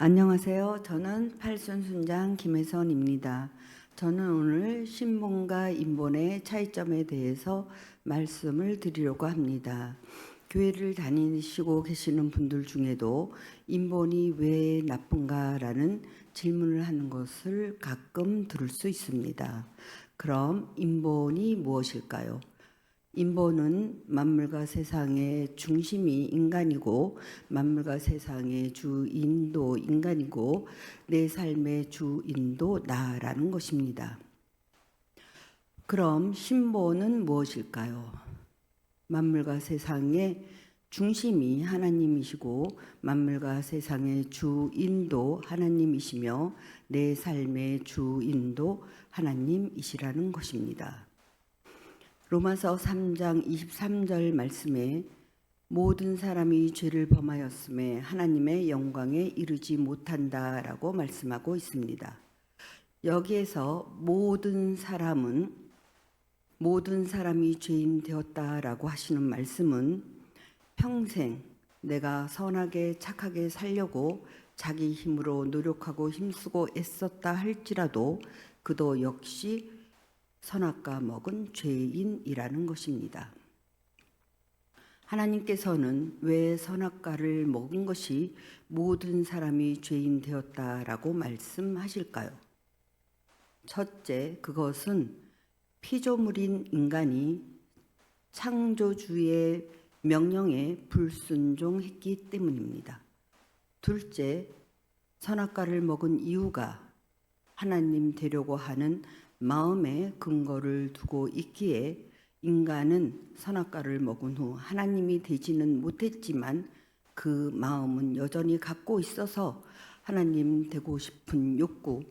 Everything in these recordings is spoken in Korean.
안녕하세요. 저는 팔순순장 김혜선입니다. 저는 오늘 신본과 인본의 차이점에 대해서 말씀을 드리려고 합니다. 교회를 다니시고 계시는 분들 중에도 인본이 왜 나쁜가라는 질문을 하는 것을 가끔 들을 수 있습니다. 그럼 인본이 무엇일까요? 인본은 만물과 세상의 중심이 인간이고 만물과 세상의 주인도 인간이고 내 삶의 주인도 나라는 것입니다. 그럼 신본은 무엇일까요? 만물과 세상의 중심이 하나님이시고 만물과 세상의 주인도 하나님이시며 내 삶의 주인도 하나님이시라는 것입니다. 로마서 3장 23절 말씀에 모든 사람이 죄를 범하였음에 하나님의 영광에 이르지 못한다라고 말씀하고 있습니다. 여기에서 모든 사람이 죄인 되었다라고 하시는 말씀은 평생 내가 선하게 착하게 살려고 자기 힘으로 노력하고 힘쓰고 애썼다 할지라도 그도 역시 선악과 먹은 죄인이라는 것입니다. 하나님께서는 왜 선악과를 먹은 것이 모든 사람이 죄인 되었다라고 말씀하실까요? 첫째, 그것은 피조물인 인간이 창조주의 명령에 불순종했기 때문입니다. 둘째, 선악과를 먹은 이유가 하나님 되려고 하는 마음에 근거를 두고 있기에 인간은 선악과를 먹은 후 하나님이 되지는 못했지만 그 마음은 여전히 갖고 있어서 하나님 되고 싶은 욕구,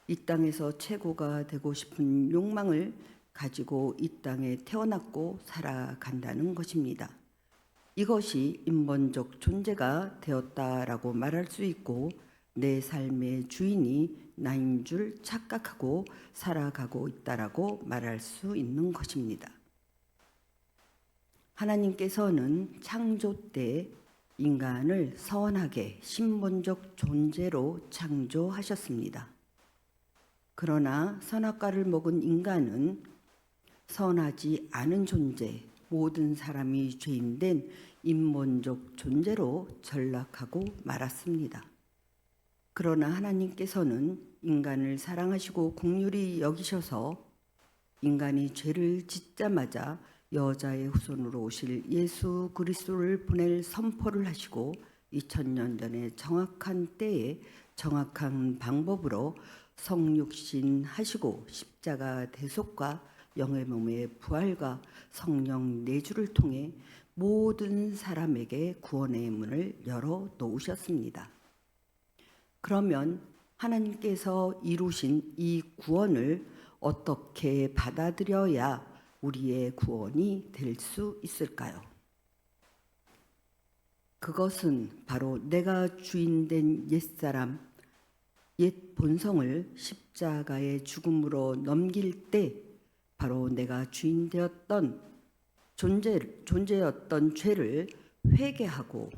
이 땅에서 최고가 되고 싶은 욕망을 가지고 이 땅에 태어났고 살아간다는 것입니다. 이것이 인본적 존재가 되었다라고 말할 수 있고 내 삶의 주인이 나인 줄 착각하고 살아가고 있다라고 말할 수 있는 것입니다. 하나님께서는 창조 때 인간을 선하게 신본적 존재로 창조하셨습니다. 그러나 선악과를 먹은 인간은 선하지 않은 존재, 모든 사람이 죄인된 인본적 존재로 전락하고 말았습니다. 그러나 하나님께서는 인간을 사랑하시고 긍휼히 여기셔서 인간이 죄를 짓자마자 여자의 후손으로 오실 예수 그리스도를 보낼 선포를 하시고 2000년 전에 정확한 때에 정확한 방법으로 성육신 하시고 십자가 대속과 영의 몸의 부활과 성령 내주를 통해 모든 사람에게 구원의 문을 열어 놓으셨습니다. 그러면 하나님께서 이루신 이 구원을 어떻게 받아들여야 우리의 구원이 될 수 있을까요? 그것은 바로 내가 주인된 옛사람, 옛 본성을 십자가의 죽음으로 넘길 때 바로 내가 주인 되었던 존재였던 죄를 회개하고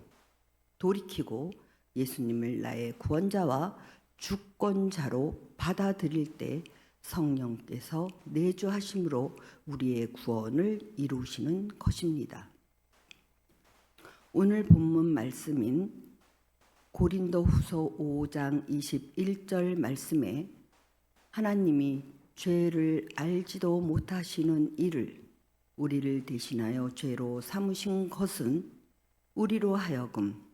돌이키고 예수님을 나의 구원자와 주권자로 받아들일 때 성령께서 내주하심으로 우리의 구원을 이루시는 것입니다. 오늘 본문 말씀인 고린도후서 5장 21절 말씀에 하나님이 죄를 알지도 못하시는 이를 우리를 대신하여 죄로 삼으신 것은 우리로 하여금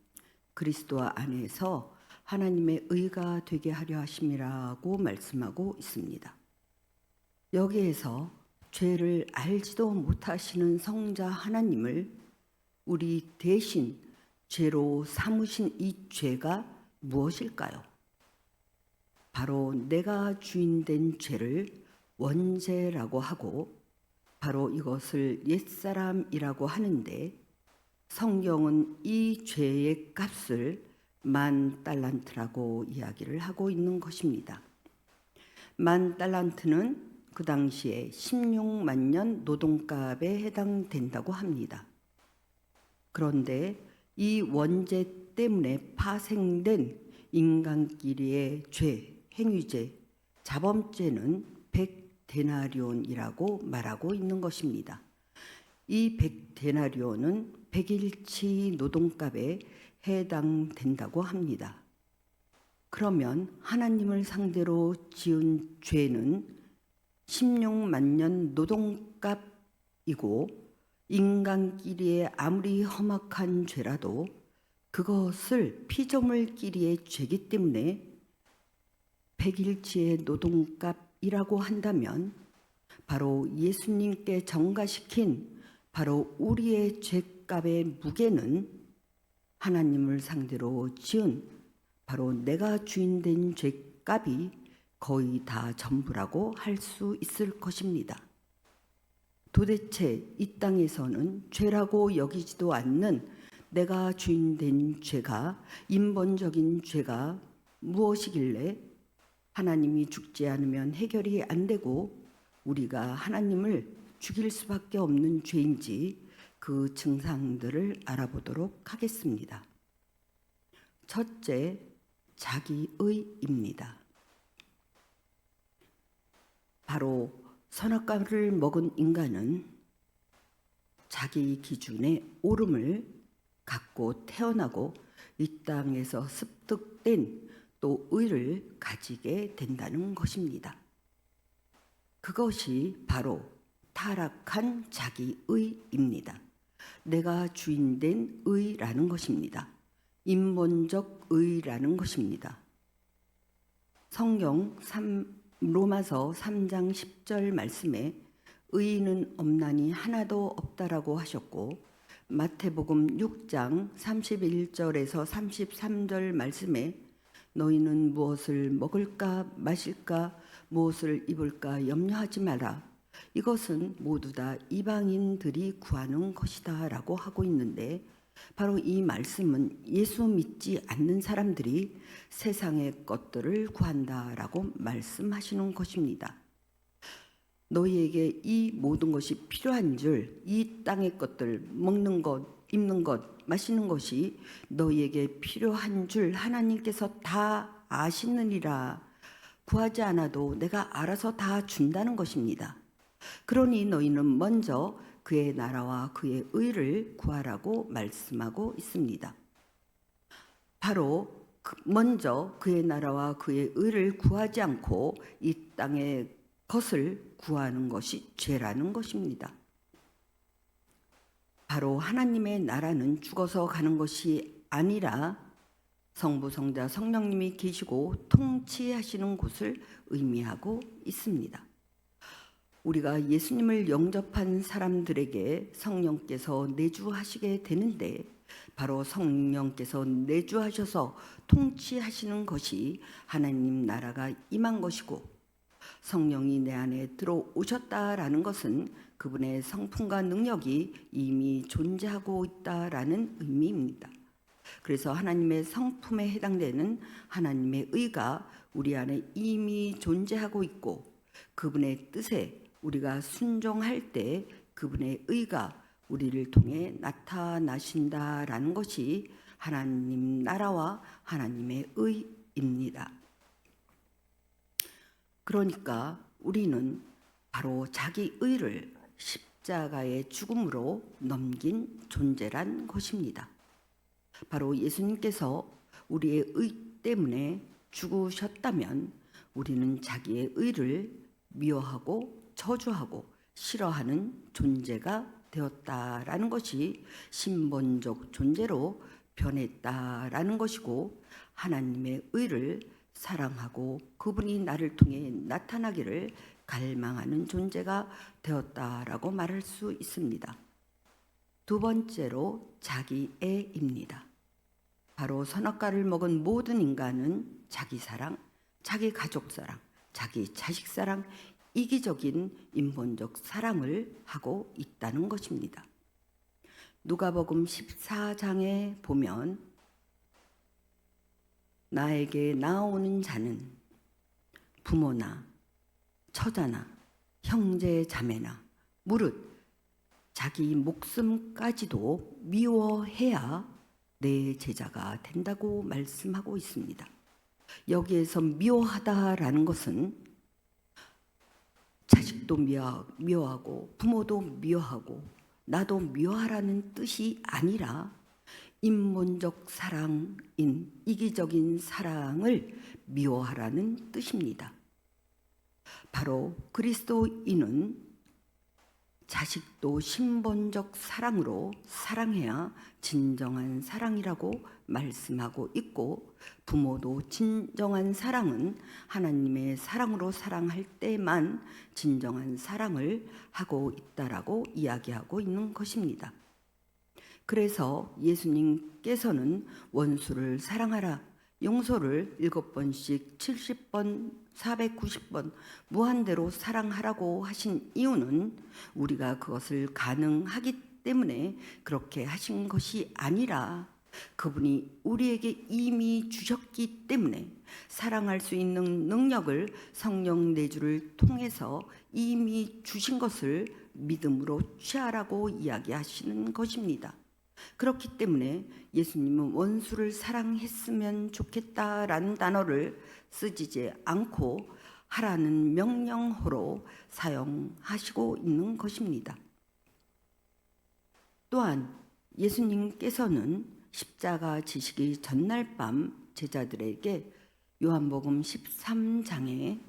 그리스도 안에서 하나님의 의가 되게 하려 하심이라고 말씀하고 있습니다. 여기에서 죄를 알지도 못하시는 성자 하나님을 우리 대신 죄로 삼으신 이 죄가 무엇일까요? 바로 내가 주인된 죄를 원죄라고 하고 바로 이것을 옛사람이라고 하는데 성경은 이 죄의 값을 10,000달란트라고 이야기를 하고 있는 것입니다. 10,000달란트는 그 당시에 16만 년 노동값에 해당된다고 합니다. 그런데 이 원죄 때문에 파생된 인간끼리의 죄, 행위죄, 자범죄는 100데나리온이라고 말하고 있는 것입니다. 이 100데나리온은 100일치 노동값에 해당된다고 합니다. 그러면 하나님을 상대로 지은 죄는 16만 년 노동값이고 인간끼리의 아무리 험악한 죄라도 그것을 피조물끼리의 죄이기 때문에 100일치의 노동값이라고 한다면 바로 예수님께 전가시킨 바로 우리의 죄값의 무게는 하나님을 상대로 지은 바로 내가 주인된 죄값이 거의 다 전부라고 할 수 있을 것입니다. 도대체 이 땅에서는 죄라고 여기지도 않는 내가 주인된 죄가, 인본적인 죄가 무엇이길래 하나님이 죽지 않으면 해결이 안 되고 우리가 하나님을 죽일 수밖에 없는 죄인지 그 증상들을 알아보도록 하겠습니다. 첫째, 자기의입니다. 바로 선악과를 먹은 인간은 자기 기준의 옳음을 갖고 태어나고 이 땅에서 습득된 또 의를 가지게 된다는 것입니다. 그것이 바로 타락한 자기의입니다. 내가 주인된 의라는 것입니다. 인본적 의라는 것입니다. 성경 로마서 3장 10절 말씀에 의인은 없나니 하나도 없다라고 하셨고, 마태복음 6장 31절에서 33절 말씀에 너희는 무엇을 먹을까 마실까 무엇을 입을까 염려하지 마라. 이것은 모두 다 이방인들이 구하는 것이다 라고 하고 있는데, 바로 이 말씀은 예수 믿지 않는 사람들이 세상의 것들을 구한다라고 말씀하시는 것입니다. 너희에게 이 모든 것이 필요한 줄, 이 땅의 것들, 먹는 것, 입는 것, 마시는 것이 너희에게 필요한 줄 하나님께서 다 아시느니라. 구하지 않아도 내가 알아서 다 준다는 것입니다. 그러니 너희는 먼저 그의 나라와 그의 의를 구하라고 말씀하고 있습니다. 바로 먼저 그의 나라와 그의 의를 구하지 않고 이 땅의 것을 구하는 것이 죄라는 것입니다. 바로 하나님의 나라는 죽어서 가는 것이 아니라 성부, 성자, 성령님이 계시고 통치하시는 곳을 의미하고 있습니다. 우리가 예수님을 영접한 사람들에게 성령께서 내주하시게 되는데, 바로 성령께서 내주하셔서 통치하시는 것이 하나님 나라가 임한 것이고, 성령이 내 안에 들어오셨다라는 것은 그분의 성품과 능력이 이미 존재하고 있다라는 의미입니다. 그래서 하나님의 성품에 해당되는 하나님의 의가 우리 안에 이미 존재하고 있고, 그분의 뜻에 우리가 순종할 때 그분의 의가 우리를 통해 나타나신다라는 것이 하나님 나라와 하나님의 의입니다. 그러니까 우리는 바로 자기 의를 십자가의 죽음으로 넘긴 존재란 것입니다. 바로 예수님께서 우리의 의 때문에 죽으셨다면 우리는 자기의 의를 미워하고 저주하고 싫어하는 존재가 되었다라는 것이 신본적 존재로 변했다라는 것이고, 하나님의 의를 사랑하고 그분이 나를 통해 나타나기를 갈망하는 존재가 되었다라고 말할 수 있습니다. 두 번째로 자기애입니다. 바로 선악과를 먹은 모든 인간은 자기 사랑, 자기 가족 사랑, 자기 자식 사랑, 이기적인 인본적 사랑을 하고 있다는 것입니다. 누가복음 14장에 보면 나에게 나아오는 자는 부모나 처자나 형제 자매나 무릇 자기 목숨까지도 미워해야 내 제자가 된다고 말씀하고 있습니다. 여기에서 미워하다라는 것은 자식도 미워하고 부모도 미워하고 나도 미워하라는 뜻이 아니라 인본적 사랑인 이기적인 사랑을 미워하라는 뜻입니다. 바로 그리스도인은 자식도 신본적 사랑으로 사랑해야 진정한 사랑이라고 말씀하고 있고, 부모도 진정한 사랑은 하나님의 사랑으로 사랑할 때만 진정한 사랑을 하고 있다라고 이야기하고 있는 것입니다. 그래서 예수님께서는 원수를 사랑하라, 용서를 7번씩 70번 490번 무한대로 사랑하라고 하신 이유는 우리가 그것을 가능하기 때문에 그렇게 하신 것이 아니라 그분이 우리에게 이미 주셨기 때문에 사랑할 수 있는 능력을 성령 내주를 통해서 이미 주신 것을 믿음으로 취하라고 이야기하시는 것입니다. 그렇기 때문에 예수님은 원수를 사랑했으면 좋겠다라는 단어를 쓰지 않고 하라는 명령어로 사용하시고 있는 것입니다. 또한 예수님께서는 십자가 지시기 전날 밤 제자들에게 요한복음 13장에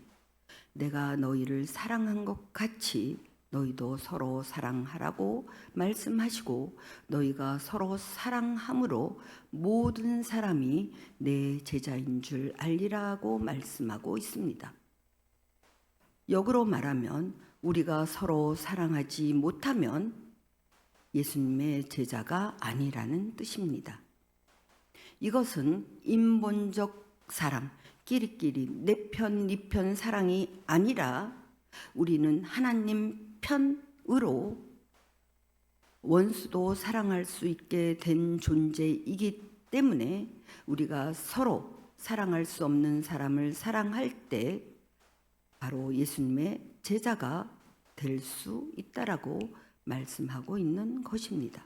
내가 너희를 사랑한 것 같이 너희도 서로 사랑하라고 말씀하시고 너희가 서로 사랑함으로 모든 사람이 내 제자인 줄 알리라고 말씀하고 있습니다. 역으로 말하면 우리가 서로 사랑하지 못하면 예수님의 제자가 아니라는 뜻입니다. 이것은 인본적 사랑, 끼리끼리 내 편, 네 편 사랑이 아니라 우리는 하나님 편으로 원수도 사랑할 수 있게 된 존재이기 때문에 우리가 서로 사랑할 수 없는 사람을 사랑할 때 바로 예수님의 제자가 될 수 있다라고 말씀하고 있는 것입니다.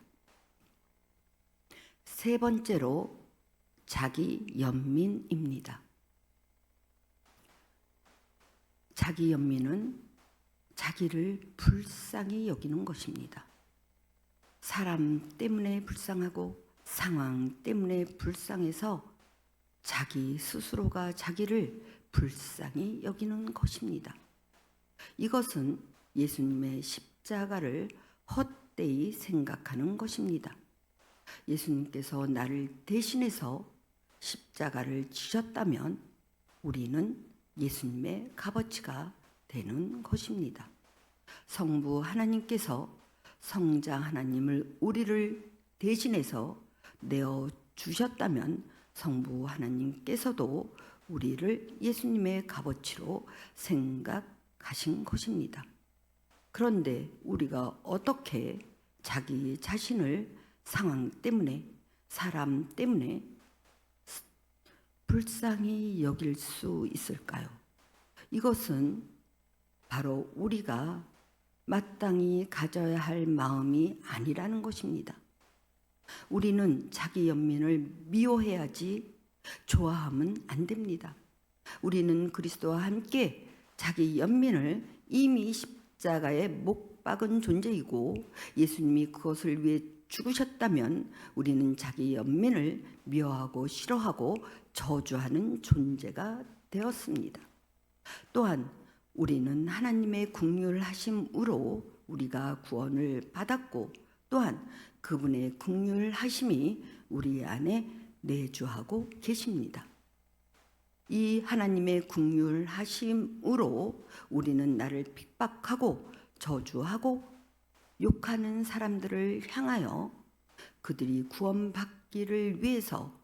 세 번째로 자기 연민입니다. 자기 연민은 자기를 불쌍히 여기는 것입니다. 사람 때문에 불쌍하고 상황 때문에 불쌍해서 자기 스스로가 자기를 불쌍히 여기는 것입니다. 이것은 예수님의 십자가를 헛되이 생각하는 것입니다. 예수님께서 나를 대신해서 십자가를 지셨다면 우리는 예수님의 값어치가 되는 것입니다. 성부 하나님께서 성자 하나님을 우리를 대신해서 내어 주셨다면 성부 하나님께서도 우리를 예수님의 값어치로 생각하신 것입니다. 그런데 우리가 어떻게 자기 자신을 상황 때문에 사람 때문에 불쌍히 여길 수 있을까요? 이것은 바로 우리가 마땅히 가져야 할 마음이 아니라는 것입니다. 우리는 자기 연민을 미워해야지 좋아하면 안 됩니다. 우리는 그리스도와 함께 자기 연민을 이미 십자가에 못 박은 존재이고 예수님이 그것을 위해 죽으셨다면 우리는 자기 연민을 미워하고 싫어하고 저주하는 존재가 되었습니다. 또한 우리는 하나님의 긍휼하심으로 우리가 구원을 받았고 또한 그분의 긍휼하심이 우리 안에 내주하고 계십니다. 이 하나님의 긍휼하심으로 우리는 나를 핍박하고 저주하고 욕하는 사람들을 향하여 그들이 구원받기를 위해서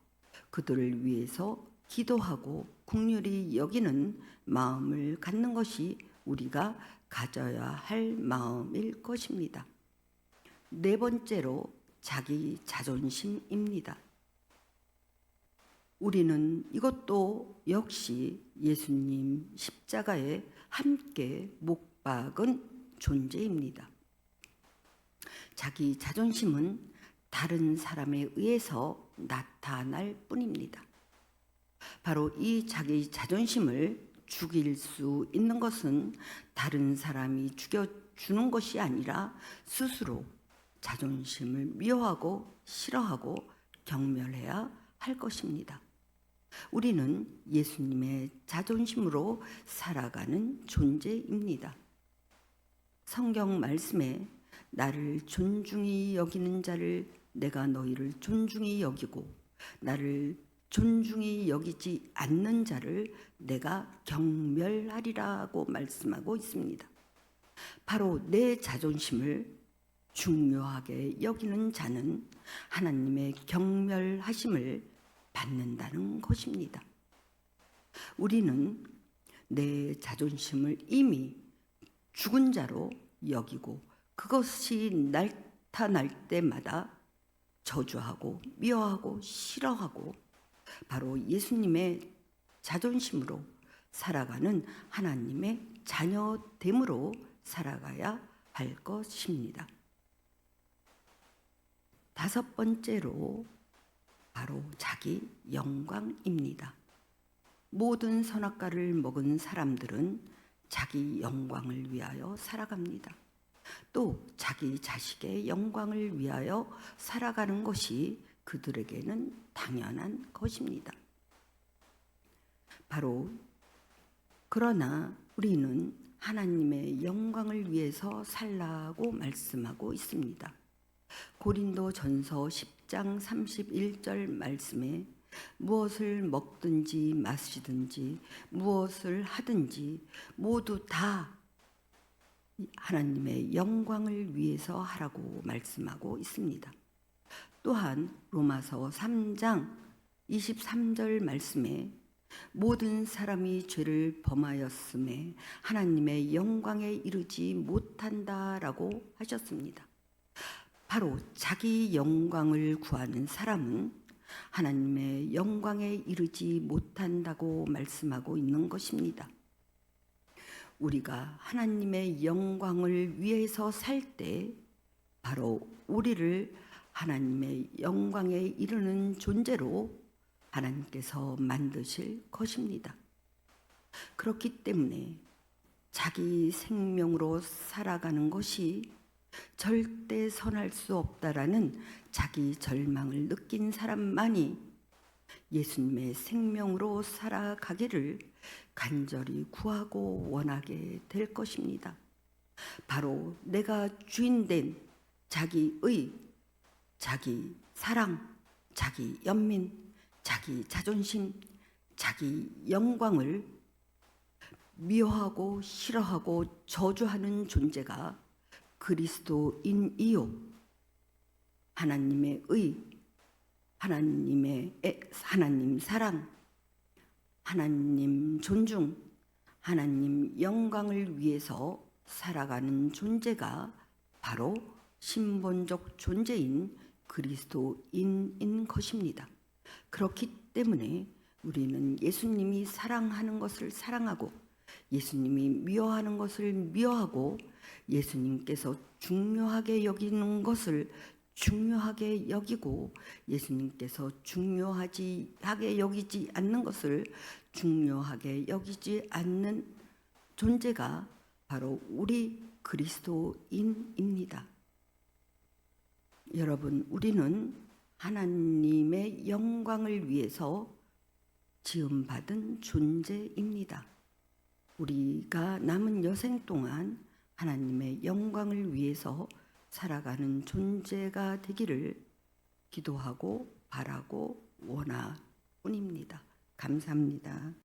그들을 위해서 기도하고 긍휼히 여기는 마음을 갖는 것이 우리가 가져야 할 마음일 것입니다. 네 번째로 자기 자존심입니다. 우리는 이것도 역시 예수님 십자가에 함께 못 박은 존재입니다. 자기 자존심은 다른 사람에 의해서 나타날 뿐입니다. 바로 이 자기 자존심을 죽일 수 있는 것은 다른 사람이 죽여주는 것이 아니라 스스로 자존심을 미워하고 싫어하고 경멸해야 할 것입니다. 우리는 예수님의 자존심으로 살아가는 존재입니다. 성경 말씀에 나를 존중히 여기는 자를 내가 너희를 존중히 여기고 나를 존중히 여기지 않는 자를 내가 경멸하리라고 말씀하고 있습니다. 바로 내 자존심을 중요하게 여기는 자는 하나님의 경멸하심을 받는다는 것입니다. 우리는 내 자존심을 이미 죽은 자로 여기고 그것이 나타날 때마다 저주하고 미워하고 싫어하고 바로 예수님의 자존심으로 살아가는 하나님의 자녀됨으로 살아가야 할 것입니다. 다섯 번째로 바로 자기 영광입니다. 모든 선악과를 먹은 사람들은 자기 영광을 위하여 살아갑니다. 또 자기 자식의 영광을 위하여 살아가는 것이 그들에게는 당연한 것입니다. 바로 그러나 우리는 하나님의 영광을 위해서 살라고 말씀하고 있습니다. 고린도전서 10장 31절 말씀에 무엇을 먹든지 마시든지 무엇을 하든지 모두 다 하나님의 영광을 위해서 하라고 말씀하고 있습니다. 또한 로마서 3장 23절 말씀에 모든 사람이 죄를 범하였음에 하나님의 영광에 이르지 못한다라고 하셨습니다. 바로 자기 영광을 구하는 사람은 하나님의 영광에 이르지 못한다고 말씀하고 있는 것입니다. 우리가 하나님의 영광을 위해서 살 때 바로 우리를 하나님의 영광에 이르는 존재로 하나님께서 만드실 것입니다. 그렇기 때문에 자기 생명으로 살아가는 것이 절대 선할 수 없다라는 자기 절망을 느낀 사람만이 예수님의 생명으로 살아가기를 간절히 구하고 원하게 될 것입니다. 바로 내가 주인된 자기의, 자기 사랑, 자기 연민, 자기 자존심, 자기 영광을 미워하고 싫어하고 저주하는 존재가 그리스도인이요 하나님의 의, 하나님 사랑, 하나님 존중, 하나님 영광을 위해서 살아가는 존재가 바로 신본적 존재인 그리스도인인 것입니다. 그렇기 때문에 우리는 예수님이 사랑하는 것을 사랑하고 예수님이 미워하는 것을 미워하고 예수님께서 중요하게 여기는 것을 중요하게 여기고 예수님께서 중요하게 여기지 않는 것을 중요하게 여기지 않는 존재가 바로 우리 그리스도인입니다. 여러분, 우리는 하나님의 영광을 위해서 지음받은 존재입니다. 우리가 남은 여생 동안 하나님의 영광을 위해서 살아가는 존재가 되기를 기도하고 바라고 원하뿐입니다. 감사합니다.